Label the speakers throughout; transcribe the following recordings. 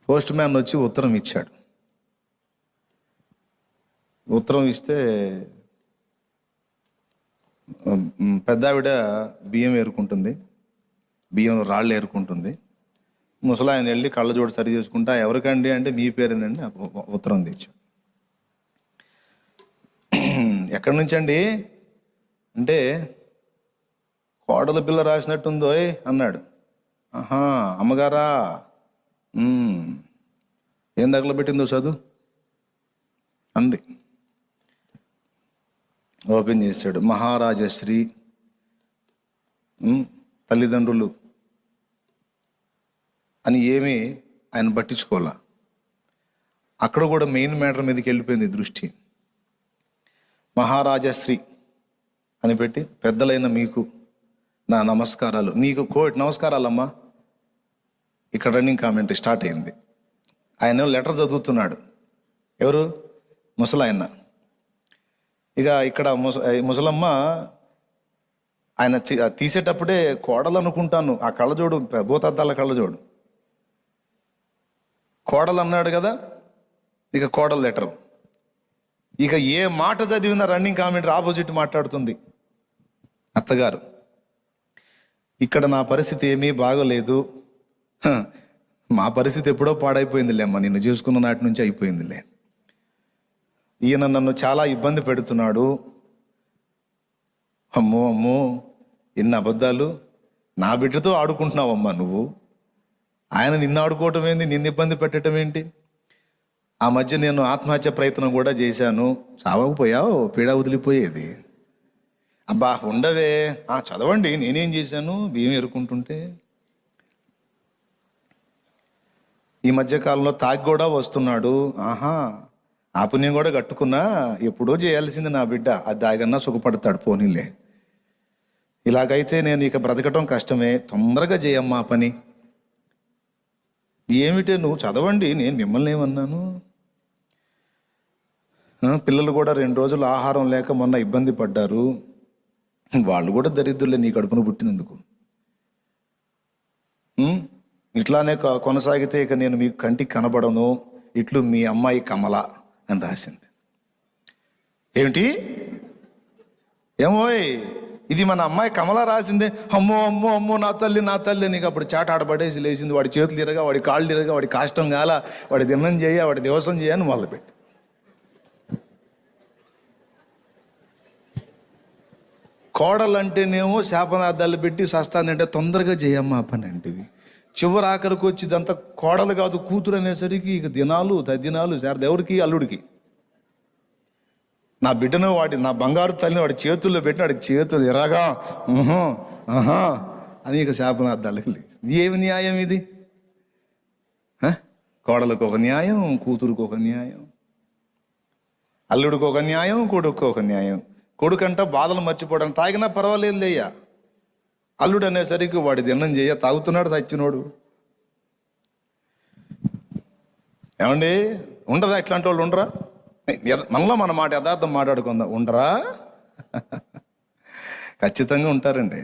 Speaker 1: Post man వచ్చి ఉత్తరం ఇచ్చాడు. ఉత్తరం ఇస్తే పెద్ద ఆవిడ బియ్యం ఏరుకుంటుంది, బియ్యం రాళ్ళు ఏరుకుంటుంది. ముసలాయన వెళ్ళి కళ్ళజోడు సరి చేసుకుంటా, ఎవరికండి అంటే మీ పేరేనండి. ఉత్తరం తెచ్చాడు. ఎక్కడి నుంచి అండి అంటే కోడల పిల్ల రాసినట్టుందో అన్నాడు. ఆహా, అమ్మగారా, ఏం దగ్గర పెట్టిందో చదువు అంది. ఓపెన్ చేశాడు. మహారాజశ్రీ తల్లిదండ్రులు అని ఏమీ ఆయన పట్టించుకోవాలా. అక్కడ కూడా మెయిన్ మ్యాటర్ మీదకి వెళ్ళిపోయింది దృష్టి. మహారాజశ్రీ అని పెట్టి, పెద్దలైన మీకు నా నమస్కారాలు, నీకు కోటి నమస్కారాలమ్మా. ఇక్కడ రన్నింగ్ కామెంటరీ స్టార్ట్ అయింది. ఆయన లెటర్ చదువుతున్నాడు. ఎవరు? ముసలాయన. ఇక ఇక్కడ ముసలమ్మ ఆయన తీసేటప్పుడే కోడలు అనుకుంటాను, ఆ కళ్ళజోడు భూతద్దాల కళ్ళజోడు కోడలు అన్నాడు కదా. ఇక కోడలు లెటర్. ఇక ఏ మాట చదివినా రన్నింగ్ కామెంటరీ ఆపోజిట్ మాట్లాడుతుంది. అత్తగారు, ఇక్కడ నా పరిస్థితి ఏమీ బాగోలేదు, మా పరిస్థితి ఎప్పుడో పాడైపోయిందిలే అమ్మ, నిన్ను చూసుకున్న నాటి నుంచి అయిపోయిందిలే. ఈయన నన్ను చాలా ఇబ్బంది పెడుతున్నాడు. అమ్మో అమ్మో, ఎన్ని అబద్ధాలు. నా బిడ్డతో ఆడుకుంటున్నావమ్మా నువ్వు. ఆయన నిన్ను ఆడుకోవటం ఏంది, నిన్ను ఇబ్బంది పెట్టడం ఏంటి? ఆ మధ్య నేను ఆత్మహత్య ప్రయత్నం కూడా చేశాను, చావకపోయావు, పీడ వదిలిపోయేది. అబ్బా ఉండవే, చదవండి, నేనేం చేశాను, బియ్యం ఎరుకుంటుంటే. ఈ మధ్యకాలంలో తాగి కూడా వస్తున్నాడు. ఆహా, ఆ పుణ్యం కూడా కట్టుకున్నా, ఎప్పుడో చేయాల్సింది నా బిడ్డ, అది దాగన్నా సుఖపడతాడు, పోనీలే. ఇలాగైతే నేను ఇక బ్రతకటం కష్టమే, తొందరగా చేయమ్మా పని. ఏమిటే నువ్వు చదవండి, నేను మిమ్మల్ని ఏమన్నాను? పిల్లలు కూడా 2 రోజులు ఆహారం లేక మొన్న ఇబ్బంది పడ్డారు, వాళ్ళు కూడా దరిద్రులే నీ కడుపున పుట్టినందుకు. ఇట్లానే కొనసాగితే ఇక నేను మీకు కంటికి కనబడను, ఇట్లు మీ అమ్మాయి కమల అని రాసింది. ఏమిటి? ఏమోయ్, ఇది మన అమ్మాయి కమల రాసిందే. అమ్మో అమ్మో అమ్మో, నా తల్లి నా తల్లి. నీకు అప్పుడు చాటాడబడేసి లేచింది. వాడి చేతులు తిరగా, వాడి కాళ్ళు తిరగా, వాడి కాష్టం కాల, వాడి దినం చేయ, వాడి దివసం చేయని మొదలుపెట్టి. కోడలంటేనేమో శాపనార్థాలు పెట్టి సస్తానంటే తొందరగా చేయమ్మా పని అంటివి. చివరి ఆఖరికి వచ్చి ఇదంతా కోడలు కాదు కూతురు అనేసరికి ఇక దినాలు తద్దినాలు శారద. ఎవరికి? అల్లుడికి. నా బిడ్డను నా బంగారు తల్లిని వాడి చేతుల్లో పెట్టిన వాడి చేతులు ఎరాగా అని ఇక శాపనార్థాలకి లేదు. ఏమి న్యాయం ఇది? కోడలకు ఒక న్యాయం, కూతురుకు ఒక న్యాయం, అల్లుడికి ఒక న్యాయం, కొడుకు ఒక న్యాయం. కొడుకంట బాధలు మర్చిపోవడానికి తాగినా పర్వాలేదు లేయ్యా. అల్లుడు అనేసరికి వాడి దిన్నం చేయ, తాగుతున్నాడు చచ్చినోడు. ఏమండి, ఉండదా? ఇట్లాంటి వాళ్ళు ఉండరా? మనలో మన మాట యథార్థం మాట్లాడుకుందాం, ఉండరా? ఖచ్చితంగా ఉంటారండి.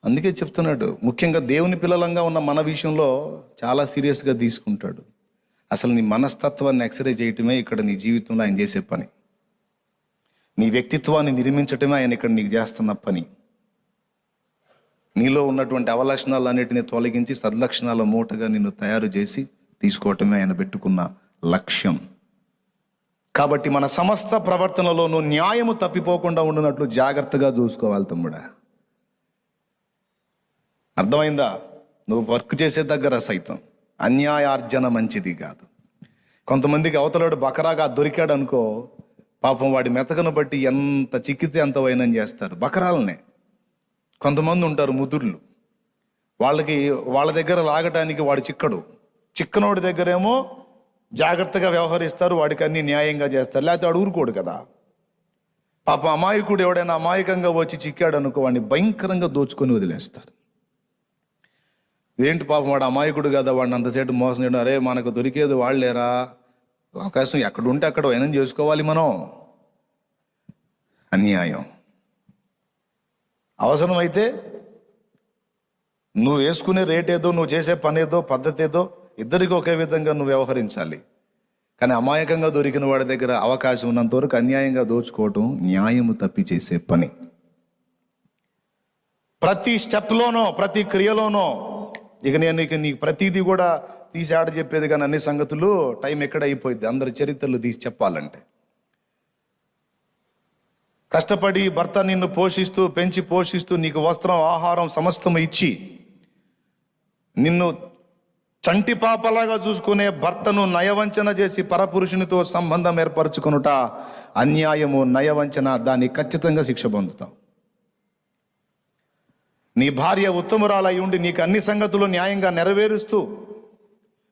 Speaker 1: అందుకే చెప్తున్నాడు, ముఖ్యంగా దేవుని పిల్లలంగా ఉన్న మన విషయంలో చాలా సీరియస్గా తీసుకుంటాడు. అసలు నీ మనస్తత్వాన్ని ఎక్స్రే చేయటమే ఇక్కడ నీ జీవితంలో ఆయన చేసే పని. నీ వ్యక్తిత్వాన్ని నిర్మించటమే ఆయన ఇక్కడ నీకు చేస్తున్న పని. నీలో ఉన్నటువంటి అవలక్షణాలన్నిటిని తొలగించి సద్లక్షణాల మూటగా నిన్ను తయారు చేసి తీసుకోవటమే ఆయన పెట్టుకున్న లక్ష్యం. కాబట్టి మన సమస్త ప్రవర్తనలోనూ న్యాయము తప్పిపోకుండా ఉండినట్లు జాగ్రత్తగా చూసుకోవాలి తమ్ముడా. అర్థమైందా? నువ్వు వర్క్ చేసే దగ్గర సైతం అన్యాయార్జన మంచిది కాదు. కొంతమందికి అవతలాడు బకరాగా దొరికాడు అనుకో, పాపం వాడి మెతకను బట్టి ఎంత చిక్కితే అంత వైనం చేస్తారు. బకరాలనే కొంతమంది ఉంటారు ముదుర్లు, వాళ్ళ దగ్గర లాగటానికి వాడు చిక్కనోడి దగ్గరేమో జాగ్రత్తగా వ్యవహరిస్తారు, వాడికి అన్ని న్యాయంగా చేస్తారు, లేకపోతే వాడు ఊరుకోడు కదా. పాపం అమాయకుడు ఎవడైనా అమాయకంగా వచ్చి చిక్కాడు అనుకో, వాడిని భయంకరంగా దోచుకొని వదిలేస్తారు. ఏంటి పాపం వాడు అమాయకుడు కదా, వాడిని అంతసేపు మోసం చేయడం. అరే మనకు దొరికేది వాళ్ళేరా, అవకాశం ఎక్కడ ఉంటే అక్కడ వైనం చేసుకోవాలి మనం. అన్యాయం. అవసరమైతే నువ్వు వేసుకునే రేట్ ఏదో, నువ్వు చేసే పని ఏదో, పద్ధతి ఏదో ఇద్దరికి ఒకే విధంగా నువ్వు వ్యవహరించాలి. కానీ అమాయకంగా దొరికిన వాడి దగ్గర అవకాశం ఉన్నంత వరకు అన్యాయంగా దోచుకోవటం న్యాయము తప్పి చేసే పని. ప్రతి స్టెప్లోనో ప్రతి క్రియలోనో ఇక నీకు ప్రతిదీ కూడా తీసి ఆడ చెప్పేది, కానీ అన్ని సంగతులు టైం ఎక్కడ అయిపోయింది అందరి చరిత్రలు తీసి చెప్పాలంటే. కష్టపడి భర్త నిన్ను పోషిస్తూ పెంచి పోషిస్తూ నీకు వస్త్రం ఆహారం సమస్తము ఇచ్చి నిన్ను చంటి పాపలాగా చూసుకునే భర్తను నయవంచన చేసి పరపురుషునితో సంబంధం ఏర్పరచుకునుట అన్యాయము, నయవంచన. దాన్ని ఖచ్చితంగా శిక్ష పొందుతావు. నీ భార్య ఉత్తమురాలై ఉండి నీకు అన్ని సంగతులు న్యాయంగా నెరవేరుస్తూ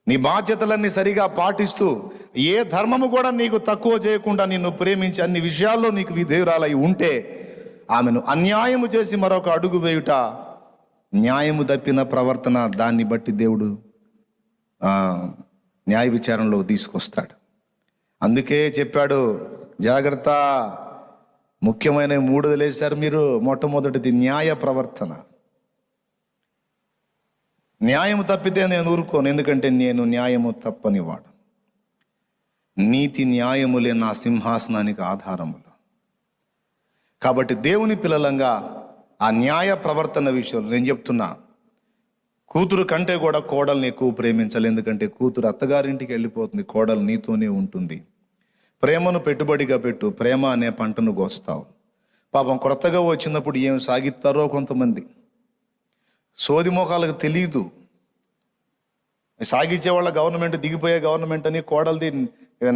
Speaker 1: నీ బాధ్యతలన్నీ సరిగా పాటిస్తూ ఏ ధర్మము కూడా నీకు తక్కువ చేయకుండా నిన్ను ప్రేమించి అన్ని విషయాల్లో నీకు విధేయురాలై ఉంటే ఆమెను అన్యాయము చేసి మరొక అడుగు వేయుట న్యాయము తప్పిన ప్రవర్తన. దాన్ని బట్టి దేవుడు న్యాయ విచారణలో తీసుకొస్తాడు. అందుకే చెప్పాడు, జాగ్రత్త, ముఖ్యమైన 3 వదిలేశారు మీరు. మొట్టమొదటిది న్యాయ ప్రవర్తన. న్యాయము తప్పితే నేను ఊరుకోను, ఎందుకంటే నేను న్యాయము తప్పనివాడు. నీతి న్యాయములే నా సింహాసనానికి ఆధారములు. కాబట్టి దేవుని పిల్లలంగా ఆ న్యాయ ప్రవర్తన విషయంలో నేను చెప్తున్నా, కూతురు కంటే కూడా కోడల్ని ఎక్కువ ప్రేమించాలి. ఎందుకంటే కూతురు అత్తగారింటికి వెళ్ళిపోతుంది, కోడలు నీతోనే ఉంటుంది. ప్రేమను పెట్టుబడిగా పెట్టు, ప్రేమ అనే పంటను కోస్తావు. పాపం కొత్తగా వచ్చినప్పుడు ఏం సాగిస్తారో కొంతమంది సోది మోకాలకు తెలియదు. సాగించే వాళ్ళ గవర్నమెంట్, దిగిపోయే గవర్నమెంట్ అని, కోడలది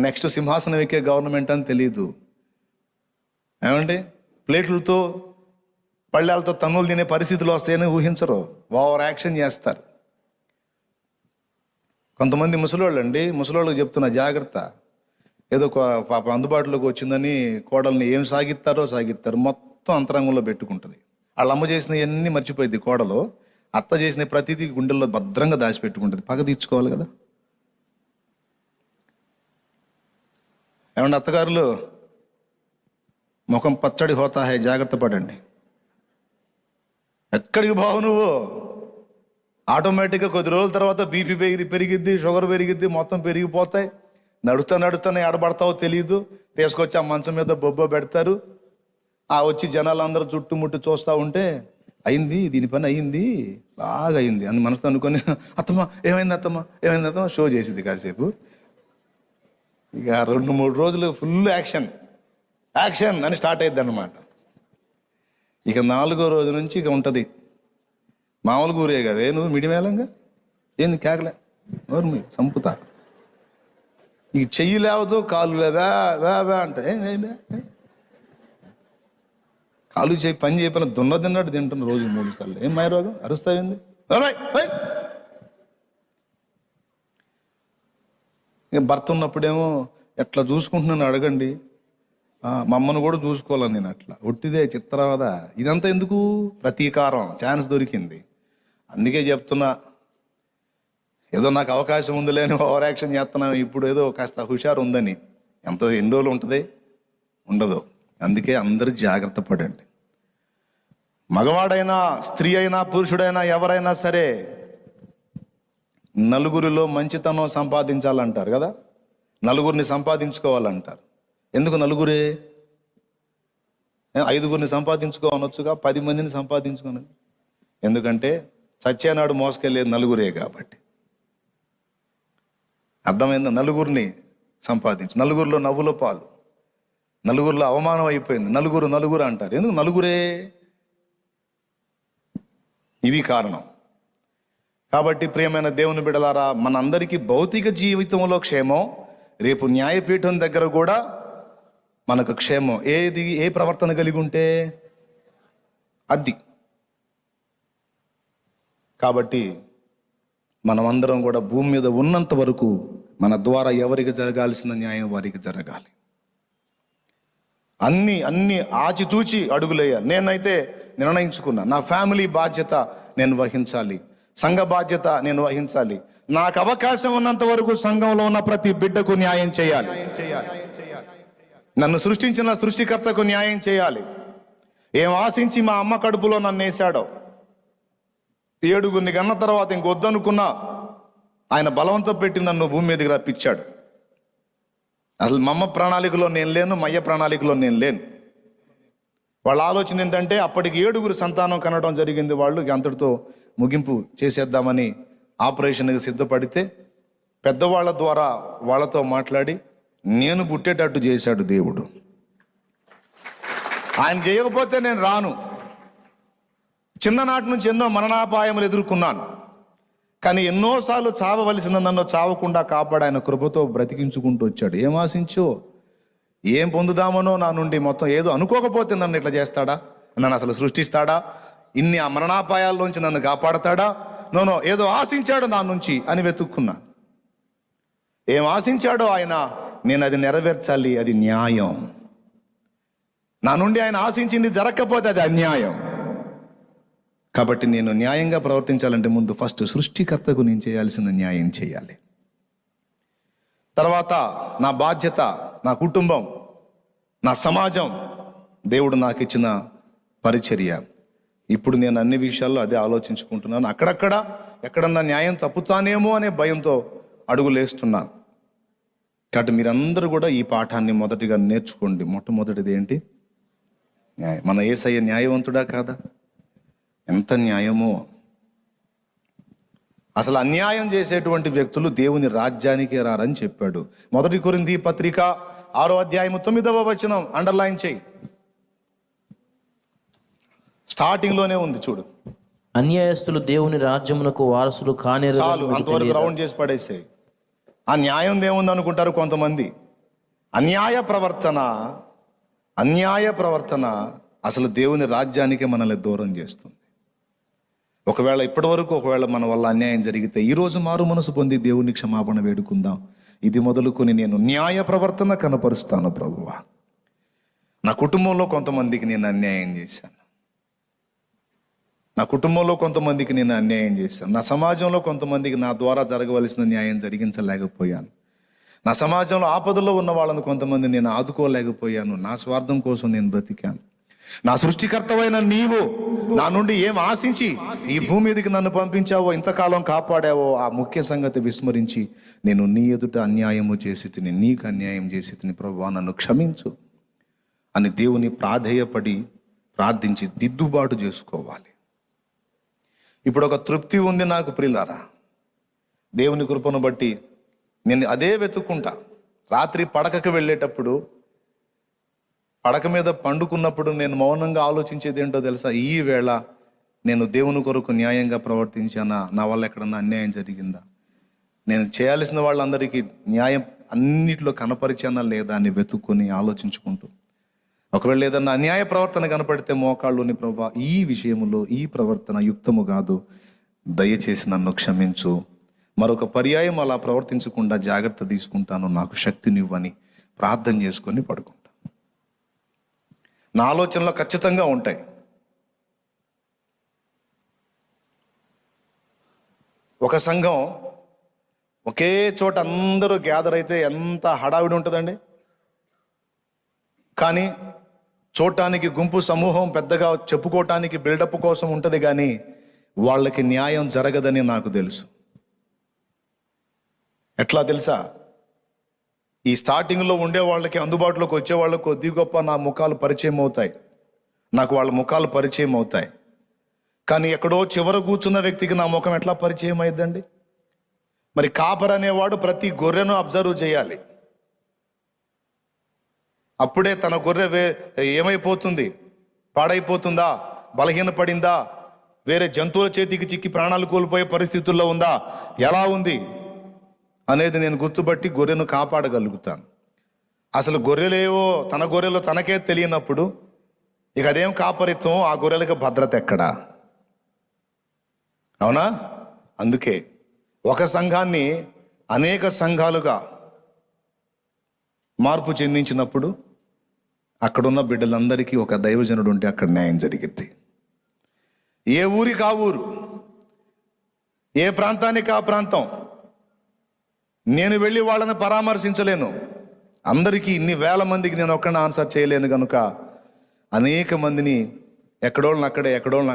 Speaker 1: నెక్స్ట్ సింహాసనం ఎక్కే గవర్నమెంట్ అని తెలియదు. ఏమండి, ప్లేట్లతో పళ్ళాలతో తన్నులు తినే పరిస్థితులు వస్తాయని ఊహించరు, ఓవర్ యాక్షన్ చేస్తారు. కొంతమంది ముసలోళ్ళకి చెప్తున్నా జాగ్రత్త. ఏదో పాప అందుబాటులోకి వచ్చిందని కోడల్ని ఏం సాగిస్తారో మొత్తం అంతరంగంలో పెట్టుకుంటుంది. వాళ్ళ అమ్మ చేసినవన్నీ మర్చిపోయింది కోడలు. అత్త చేసిన ప్రతిదీ గుండెల్లో భద్రంగా దాచిపెట్టుకుంటుంది. పగ తీర్చుకోవాలి కదా. ఏమంటే అత్తగారులు, ముఖం పచ్చడి హోతా హై, జాగ్రత్త పడండి. ఎక్కడికి బావు నువ్వు? ఆటోమేటిక్గా కొద్ది రోజుల తర్వాత బీపీ పెరిగిద్ది, షుగర్ పెరిగిద్ది, మొత్తం పెరిగిపోతాయి. నడుస్తానే ఆడబడతావో తెలియదు. తీసుకొచ్చి ఆ మంచం మీద బొబ్బ పెడతారు. వచ్చి జనాలందరూ చుట్టుముట్టు చూస్తూ ఉంటే అయింది, దీని పని అయింది, బాగా అయింది అని మనసులో అనుకొని, అత్తమ్మ ఏమైంది షో చేసింది కాసేపు. ఇక 2-3 రోజులు ఫుల్ యాక్షన్ అని స్టార్ట్ అయ్యిద్ది అనమాట. ఇక 4వ రోజు నుంచి ఇక ఉంటుంది మామూలు ఊరే కదే, నువ్వు మిడిమేళంగా ఏంది కేకలే, నోరు సంపుతా. ఇక చెయ్యి లేవదు, కాలు లేవా అంటే కాలు చేయి పని చేయకపోయినా తిన్నట్టు తింటున్న రోజు 3 సార్లు. ఏం మాయ రోగం, అరుస్తాయింది. ఇక భర్త ఉన్నప్పుడేమో ఎట్లా చూసుకుంటున్నాను అడగండి, మా అమ్మను కూడా చూసుకోవాలని నేను అట్లా ఒట్టిదే చిత్రవద. ఇదంతా ఎందుకు? ప్రతీకారం, ఛాన్స్ దొరికింది. అందుకే చెప్తున్నా, ఏదో నాకు అవకాశం ఉంది లేని ఓవర్ యాక్షన్ చేస్తున్నా. ఇప్పుడు ఏదో కాస్త హుషారు ఉందని ఎన్ని రోజులు ఉంటుంది? ఉండదు. అందుకే అందరూ జాగ్రత్త పడండి. మగవాడైనా స్త్రీ అయినా పురుషుడైనా ఎవరైనా సరే నలుగురిలో మంచితనం సంపాదించాలంటారు కదా, నలుగురిని సంపాదించుకోవాలంటారు. ఎందుకు నలుగురే? 5గురిని సంపాదించుకోవనొచ్చుగా, 10 మందిని సంపాదించుకోను. ఎందుకంటే చచ్చేనాడు మోసుకెళ్ళేది నలుగురే కాబట్టి. అర్థమైందా? నలుగురిని సంపాదించు. నలుగురిలో నవ్వుల పాలు, నలుగురిలో అవమానం అయిపోయింది. నలుగురు అంటారు. ఎందుకు నలుగురే? ఇది కారణం. కాబట్టి ప్రియమైన దేవుని బిడ్డలారా, మనందరికీ భౌతిక జీవితంలో క్షేమం, రేపు న్యాయపీఠం దగ్గర కూడా మనకు క్షేమం. ఏ ప్రవర్తన కలిగి ఉంటే అది. కాబట్టి మనమందరం కూడా భూమి మీద ఉన్నంత వరకు మన ద్వారా ఎవరికి జరగాల్సిన న్యాయం వారికి జరగాలి. అన్ని ఆచితూచి అడుగులేయాలి. నేనైతే నిర్ణయించుకున్నా, నా ఫ్యామిలీ బాధ్యత నేను వహించాలి, సంఘ బాధ్యత నేను వహించాలి. నాకు అవకాశం ఉన్నంత వరకు సంఘంలో ఉన్న ప్రతి బిడ్డకు న్యాయం చేయాలి. నన్ను సృష్టించిన సృష్టికర్తకు న్యాయం చేయాలి. ఏం ఆశించి మా అమ్మ కడుపులో నన్ను వేశాడో, 7గురిని కన్న తర్వాత ఇంకొద్దనుకున్నా ఆయన బలవంతం పెట్టి నన్ను భూమి మీదకి రప్పించాడు. అసలు మా అమ్మ ప్రణాళికలో నేను లేను, మా అయ్య ప్రణాళికలో నేను లేను. వాళ్ళ ఆలోచన ఏంటంటే అప్పటికి 7 సంతానం కనడం జరిగింది. వాళ్ళు అంతటితో ముగింపు చేసేద్దామని ఆపరేషన్కి సిద్ధపడితే పెద్దవాళ్ళ ద్వారా వాళ్ళతో మాట్లాడి నేను పుట్టేటట్టు చేశాడు దేవుడు. ఆయన చేయకపోతే నేను రాను. చిన్ననాటి నుంచి ఎన్నో మరణాపాయములు ఎదుర్కొన్నాను, కానీ ఎన్నోసార్లు చావవలసిన నన్ను చావకుండా కాపాడు ఆయన కృపతో బ్రతికించుకుంటూ వచ్చాడు. ఏం ఆశించో, ఏం పొందుదామనో నా నుండి మొత్తం ఏదో అనుకోకపోతే నన్ను ఇట్లా చేస్తాడా, నన్ను అసలు సృష్టిస్తాడా, ఇన్ని ఆ మరణాపాయాల్లోంచి నన్ను కాపాడతాడా, నోనో ఏదో ఆశించాడు నా నుంచి అని వెతుక్కున్నా. ఏం ఆశించాడో ఆయన, నేను అది నెరవేర్చాలి, అది న్యాయం. నా నుండి ఆయన ఆశించింది జరగకపోతే అది అన్యాయం. కాబట్టి నేను న్యాయంగా ప్రవర్తించాలంటే ముందు ఫస్ట్ సృష్టికర్తకు నేను చేయాల్సిన న్యాయం చేయాలి. తర్వాత నా బాధ్యత, నా కుటుంబం, నా సమాజం, దేవుడు నాకు ఇచ్చిన పరిచర్య. ఇప్పుడు నేను అన్ని విషయాల్లో అదే ఆలోచించుకుంటున్నాను. అక్కడక్కడ ఎక్కడన్నా న్యాయం తప్పుతానేమో అనే భయంతో అడుగులేస్తున్నాను. కాబట్టి మీరందరూ కూడా ఈ పాఠాన్ని మొదటిగా నేర్చుకోండి. మొట్టమొదటిది ఏంటి? న్యాయం. మన యేసయ్య న్యాయవంతుడా కాదా? ఎంత న్యాయమో. అసలు అన్యాయం చేసేటువంటి వ్యక్తులు దేవుని రాజ్యానికే రారని చెప్పాడు. 1 కొరింథీ పత్రిక 6వ అధ్యాయము 9వ వచనం అండర్లైన్ చేయి. స్టార్టింగ్ లోనే ఉంది చూడు.
Speaker 2: అన్యాయస్తులు దేవుని రాజ్యమునకు వారసులు కానేరు.
Speaker 1: చాలు, అంతవరకు రౌండ్ చేసి పడేసాయి. ఆ న్యాయం ఏముంది అనుకుంటారు కొంతమంది. అన్యాయ ప్రవర్తన అసలు దేవుని రాజ్యానికే మనల్ని దూరం చేస్తుంది. ఒకవేళ ఇప్పటి వరకు మన వల్ల అన్యాయం జరిగితే ఈరోజు మారు మనసు పొంది దేవుని క్షమాపణ వేడుకుందాం. ఇది మొదలుకొని నేను న్యాయ ప్రవర్తన కనపరుస్తాను ప్రభువా. నా కుటుంబంలో కొంతమందికి నేను అన్యాయం చేశాను. నా సమాజంలో కొంతమందికి నా ద్వారా జరగవలసిన న్యాయం జరిగించలేకపోయాను. నా సమాజంలో ఆపదలో ఉన్న వాళ్ళని కొంతమంది నేను ఆదుకోలేకపోయాను. నా స్వార్థం కోసం నేను బ్రతికాను. నా సృష్టికర్తవైన నీవు నా నుండి ఏం ఆశించి ఈ భూమి మీదకి నన్ను పంపించావో, ఇంతకాలం కాపాడావో, ఆ ముఖ్య సంగతి విస్మరించి నేను నీ ఎదుట అన్యాయము చేసి తిని, నీకు అన్యాయం చేసి తిని, ప్రభువా నన్ను క్షమించు అని దేవుని ప్రాధేయపడి ప్రార్థించి దిద్దుబాటు చేసుకోవాలి. ఇప్పుడు ఒక తృప్తి ఉంది నాకు ప్రియులారా. దేవుని కృపను బట్టి నేను అదే వెతుక్కుంటా. రాత్రి పడకకు వెళ్ళేటప్పుడు, పడక మీద పండుకున్నప్పుడు నేను మౌనంగా ఆలోచించేది ఏంటో తెలుసా? ఈ వేళ నేను దేవుని కొరకు న్యాయంగా ప్రవర్తించానా? నా వల్ల ఎక్కడన్నా అన్యాయం జరిగిందా? నేను చేయాల్సిన వాళ్ళందరికీ న్యాయం అన్నిటిలో కనపరిచానా లేదా అని వెతుక్కొని ఆలోచించుకుంటూ, ఒకవేళ ఏదన్నా అన్యాయ ప్రవర్తన కనపడితే మోకాళ్ళుని, ప్రభువా ఈ విషయంలో ఈ ప్రవర్తన యుక్తము కాదు, దయచేసి నన్ను క్షమించు, మరొక పర్యాయం అలా ప్రవర్తించకుండా జాగ్రత్త తీసుకుంటాను, నాకు శక్తినివ్వని ప్రార్థన చేసుకొని పడుకుంటా. నా ఆలోచనలో ఖచ్చితంగా ఉంటాయి. ఒక సంఘం ఒకే చోట అందరూ గ్యాదర్ అయితే ఎంత హడావిడి ఉంటుందండి. కానీ చూడటానికి గుంపు సమూహం పెద్దగా చెప్పుకోవటానికి బిల్డప్ కోసం ఉంటుంది, కానీ వాళ్ళకి న్యాయం జరగదని నాకు తెలుసు. ఎట్లా తెలుసా? ఈ స్టార్టింగ్లో ఉండే వాళ్ళకి, అందుబాటులోకి వచ్చే వాళ్ళకి కొద్ది గొప్ప నా ముఖాలు పరిచయం అవుతాయి, నాకు వాళ్ళ ముఖాలు పరిచయం అవుతాయి. కానీ ఎక్కడో చివర కూర్చున్న వ్యక్తికి నా ముఖం ఎట్లా పరిచయం అయ్యిద్దండి? మరి కాపర్ అనేవాడు ప్రతి గొర్రెను అబ్జర్వ్ చేయాలి. అప్పుడే తన గొర్రె ఏమైపోతుంది, పాడైపోతుందా, బలహీనపడిందా, వేరే జంతువుల చేతికి చిక్కి ప్రాణాలు కోల్పోయే పరిస్థితుల్లో ఉందా, ఎలా ఉంది అనేది నేను గుర్తుపట్టి గొర్రెను కాపాడగలుగుతాను. అసలు గొర్రెలేవో తన గొర్రెలు తనకే తెలియనప్పుడు ఇక అదేం కాపరిత్వం, ఆ గొర్రెలకు భద్రత ఎక్కడా? అవునా? అందుకే ఒక సంఘాన్ని అనేక సంఘాలుగా మార్పు చెందించినప్పుడు అక్కడున్న బిడ్డలందరికీ ఒక దైవజనుడు ఉంటే అక్కడ న్యాయం జరిగిద్ది. ఏ ఊరికి ఆ ఊరు, ఏ ప్రాంతానికి ఆ ప్రాంతం. నేను వెళ్ళి వాళ్ళని పరామర్శించలేను. అందరికీ ఇన్ని వేల మందికి నేను ఒక్కడిని ఆన్సర్ చేయలేను కనుక అనేక మందిని ఎక్కడోళ్ళని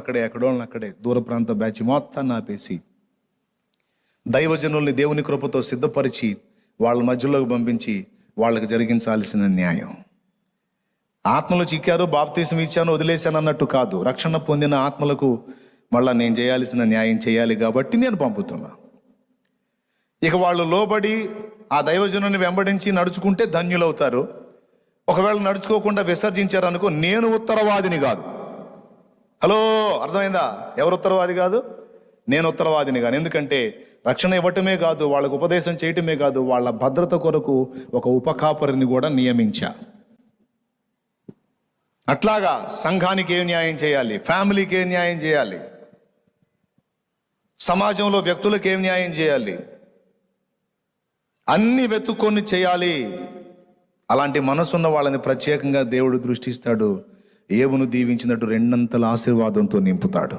Speaker 1: అక్కడే దూర ప్రాంత బ్యాచ్ మొత్తాన్ని ఆపేసి దైవజనుల్ని దేవుని కృపతో సిద్ధపరిచి వాళ్ళ మధ్యలోకి పంపించి వాళ్ళకి జరిగించాల్సిన న్యాయం. ఆత్మలు చిక్కారు, బాప్తీసం ఇచ్చాను, వదిలేశాను అన్నట్టు కాదు. రక్షణ పొందిన ఆత్మలకు మళ్ళా నేను చేయాల్సిన న్యాయం చేయాలి కాబట్టి నేను పంపుతున్నా. ఇక వాళ్ళు లోబడి ఆ దైవజనుని వెంబడించి నడుచుకుంటే ధన్యులవుతారు. ఒకవేళ నడుచుకోకుండా విసర్జించారనుకో, నేను ఉత్తరవాదిని కాదు. హలో, అర్థమైందా? ఎవరు ఉత్తరవాది కాదు? నేను ఉత్తరవాదిని కాదు. ఎందుకంటే రక్షణ ఇవ్వటమే కాదు, వాళ్ళకు ఉపదేశం చేయటమే కాదు, వాళ్ళ భద్రత కొరకు ఒక ఉపకాపరిని కూడా నియమించా. అట్లాగా సంఘానికి ఏం న్యాయం చేయాలి, ఫ్యామిలీకి ఏం న్యాయం చేయాలి, సమాజంలో వ్యక్తులకు ఏం న్యాయం చేయాలి, అన్ని వెతుక్కొని చేయాలి. అలాంటి మనసున్న వాళ్ళని ప్రత్యేకంగా దేవుడు దృష్టిస్తాడు. ఏవును దీవించినట్టు రెండంతల ఆశీర్వాదంతో నింపుతాడు.